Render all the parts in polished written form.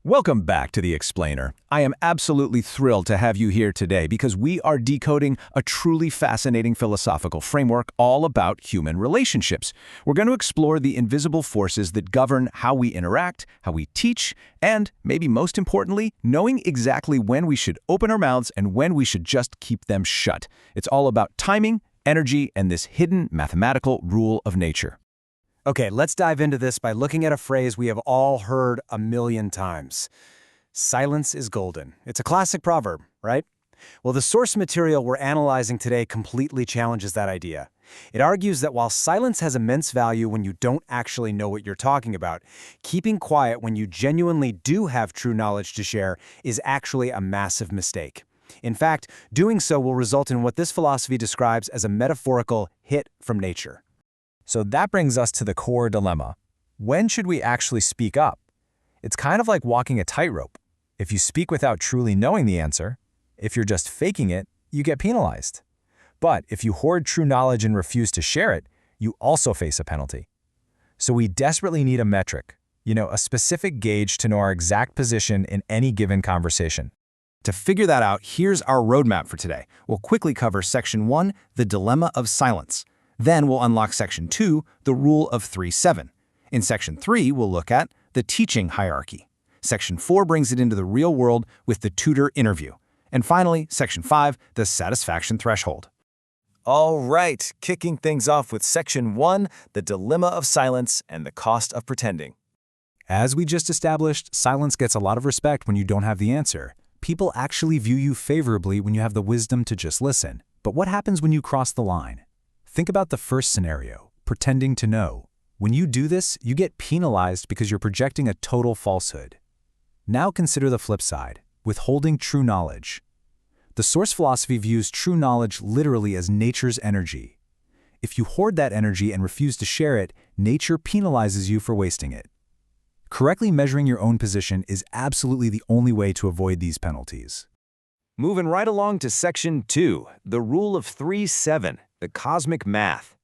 Welcome back to The Explainer. I am absolutely thrilled to have you here today because we are decoding a truly fascinating philosophical framework all about human relationships. We're going to explore the invisible forces that govern how we interact, how we teach, and, maybe most importantly, knowing exactly when we should open our mouths and when we should just keep them shut. It's all about timing, energy, and this hidden mathematical rule of nature. Okay, let's dive into this by looking at a phrase we have all heard a million times. Silence is golden. It's a classic proverb, right? Well, the source material we're analyzing today completely challenges that idea. It argues that while silence has immense value when you don't actually know what you're talking about, keeping quiet when you genuinely do have true knowledge to share is actually a massive mistake. In fact, doing so will result in what this philosophy describes as a metaphorical hit from nature. So that brings us to the core dilemma. When should we actually speak up? It's kind of like walking a tightrope. If you speak without truly knowing the answer, if you're just faking it, you get penalized. But if you hoard true knowledge and refuse to share it, you also face a penalty. So we desperately need a metric, a specific gauge to know our exact position in any given conversation. To figure that out, here's our roadmap for today. We'll quickly cover Section 1, the dilemma of silence. Then we'll unlock Section 2, the rule of 3-7. In Section 3, we'll look at the teaching hierarchy. Section 4 brings it into the real world with the tutor interview. And finally, Section 5, the satisfaction threshold. All right, kicking things off with Section 1, the dilemma of silence and the cost of pretending. As we just established, silence gets a lot of respect when you don't have the answer. People actually view you favorably when you have the wisdom to just listen. But what happens when you cross the line? Think about the first scenario, pretending to know. When you do this, you get penalized because you're projecting a total falsehood. Now consider the flip side, withholding true knowledge. The source philosophy views true knowledge literally as nature's energy. If you hoard that energy and refuse to share it, nature penalizes you for wasting it. Correctly measuring your own position is absolutely the only way to avoid these penalties. Moving right along to Section 2, the rule of 3-7, the cosmic math.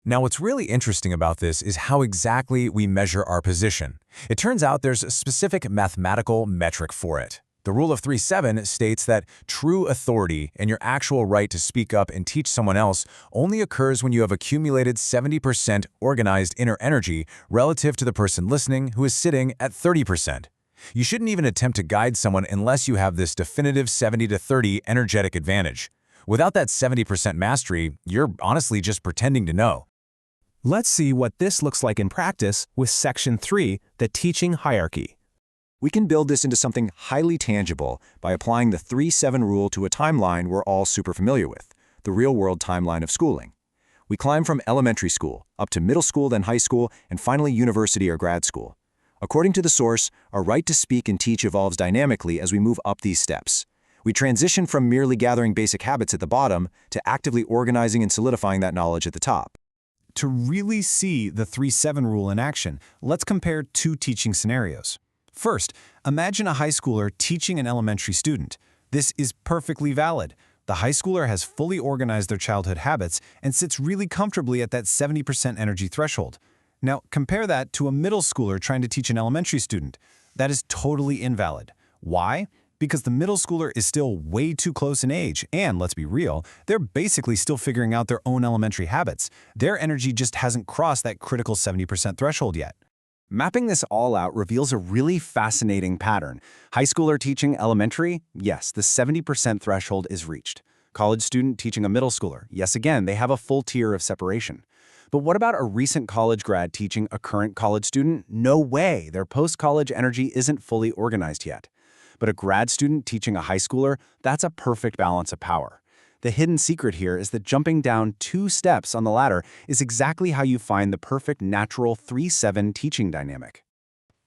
Now, what's really interesting about this is how exactly we measure our position. It turns out there's a specific mathematical metric for it. The rule of 3-7 states that true authority and your actual right to speak up and teach someone else only occurs when you have accumulated 70% organized inner energy relative to the person listening who is sitting at 30%. You shouldn't even attempt to guide someone unless you have this definitive 70-30 energetic advantage. Without that 70% mastery, you're honestly just pretending to know. Let's see what this looks like in practice with Section 3, the teaching hierarchy. We can build this into something highly tangible by applying the 3-7 rule to a timeline we're all super familiar with, the real-world timeline of schooling. We climb from elementary school, up to middle school, then high school, and finally university or grad school. According to the source, our right to speak and teach evolves dynamically as we move up these steps. We transition from merely gathering basic habits at the bottom to actively organizing and solidifying that knowledge at the top. To really see the 3-7 rule in action, let's compare two teaching scenarios. First, imagine a high schooler teaching an elementary student. This is perfectly valid. The high schooler has fully organized their childhood habits and sits really comfortably at that 70% energy threshold. Now, compare that to a middle schooler trying to teach an elementary student. That is totally invalid. Why? Because the middle schooler is still way too close in age, and let's be real, they're basically still figuring out their own elementary habits. Their energy just hasn't crossed that critical 70% threshold yet. Mapping this all out reveals a really fascinating pattern. High schooler teaching elementary? Yes, the 70% threshold is reached. College student teaching a middle schooler? Yes, again, they have a full tier of separation. But what about a recent college grad teaching a current college student? No way, their post-college energy isn't fully organized yet. But a grad student teaching a high schooler, that's a perfect balance of power. The hidden secret here is that jumping down 2 steps on the ladder is exactly how you find the perfect natural 3-7 teaching dynamic.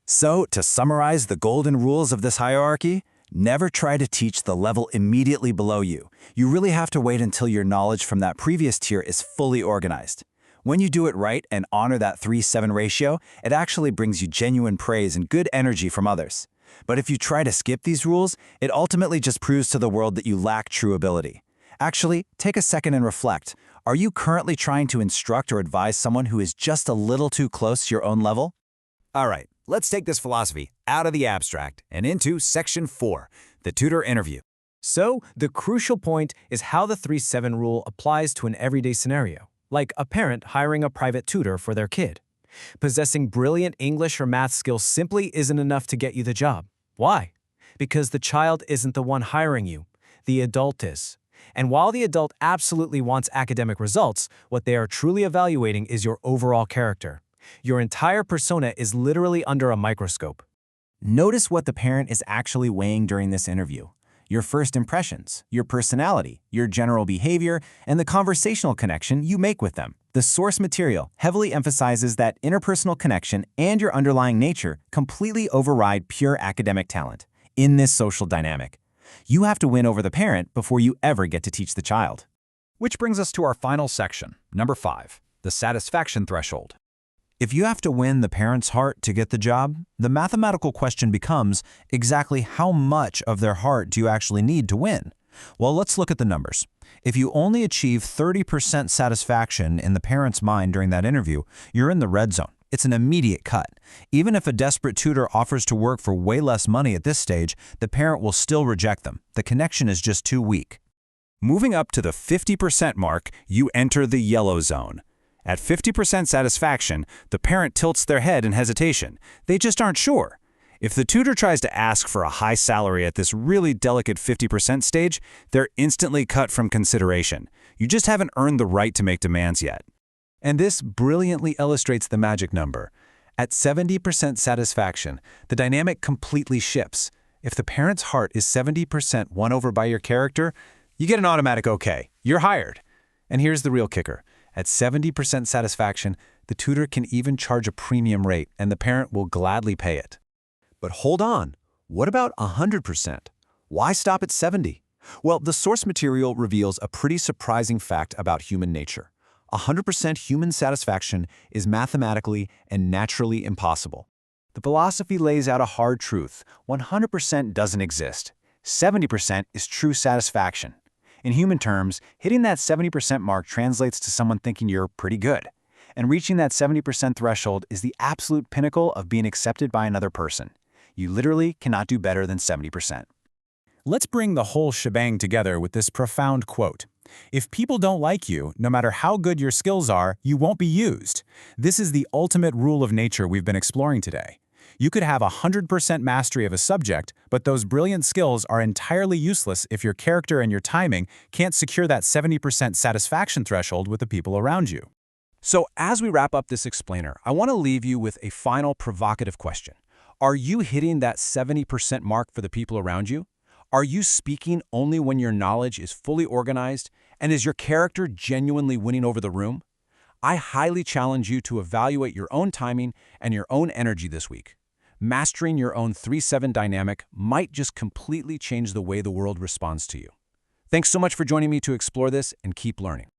So, to summarize the golden rules of this hierarchy, never try to teach the level immediately below you. You really have to wait until your knowledge from that previous tier is fully organized. When you do it right and honor that 3-7 ratio, it actually brings you genuine praise and good energy from others. But if you try to skip these rules, it ultimately just proves to the world that you lack true ability. Actually, take a second and reflect. Are you currently trying to instruct or advise someone who is just a little too close to your own level? All right, let's take this philosophy out of the abstract and into Section 4, the tutor interview. So, the crucial point is how the 3-7 rule applies to an everyday scenario, like a parent hiring a private tutor for their kid. Possessing brilliant English or math skills simply isn't enough to get you the job. Why? Because the child isn't the one hiring you. The adult is. And while the adult absolutely wants academic results, what they are truly evaluating is your overall character. Your entire persona is literally under a microscope. Notice what the parent is actually weighing during this interview. Your first impressions, your personality, your general behavior, and the conversational connection you make with them. The source material heavily emphasizes that interpersonal connection and your underlying nature completely override pure academic talent. In this social dynamic, you have to win over the parent before you ever get to teach the child. Which brings us to our final section, number 5, the satisfaction threshold. If you have to win the parent's heart to get the job, the mathematical question becomes exactly how much of their heart do you actually need to win? Well, let's look at the numbers. If you only achieve 30% satisfaction in the parent's mind during that interview, you're in the red zone. It's an immediate cut. Even if a desperate tutor offers to work for way less money at this stage, the parent will still reject them. The connection is just too weak. Moving up to the 50% mark, you enter the yellow zone. At 50% satisfaction, the parent tilts their head in hesitation. They just aren't sure. If the tutor tries to ask for a high salary at this really delicate 50% stage, they're instantly cut from consideration. You just haven't earned the right to make demands yet. And this brilliantly illustrates the magic number. At 70% satisfaction, the dynamic completely shifts. If the parent's heart is 70% won over by your character, you get an automatic okay. You're hired. And here's the real kicker. At 70% satisfaction, the tutor can even charge a premium rate, and the parent will gladly pay it. But hold on, what about 100%? Why stop at 70? Well, the source material reveals a pretty surprising fact about human nature. 100% human satisfaction is mathematically and naturally impossible. The philosophy lays out a hard truth. 100% doesn't exist. 70% is true satisfaction. In human terms, hitting that 70% mark translates to someone thinking you're pretty good. And reaching that 70% threshold is the absolute pinnacle of being accepted by another person. You literally cannot do better than 70%. Let's bring the whole shebang together with this profound quote. If people don't like you, no matter how good your skills are, you won't be used. This is the ultimate rule of nature we've been exploring today. You could have 100% mastery of a subject, but those brilliant skills are entirely useless if your character and your timing can't secure that 70% satisfaction threshold with the people around you. So as we wrap up this explainer, I want to leave you with a final provocative question. Are you hitting that 70% mark for the people around you? Are you speaking only when your knowledge is fully organized, and is your character genuinely winning over the room? I highly challenge you to evaluate your own timing and your own energy this week. Mastering your own 3-7 dynamic might just completely change the way the world responds to you. Thanks so much for joining me to explore this, and keep learning.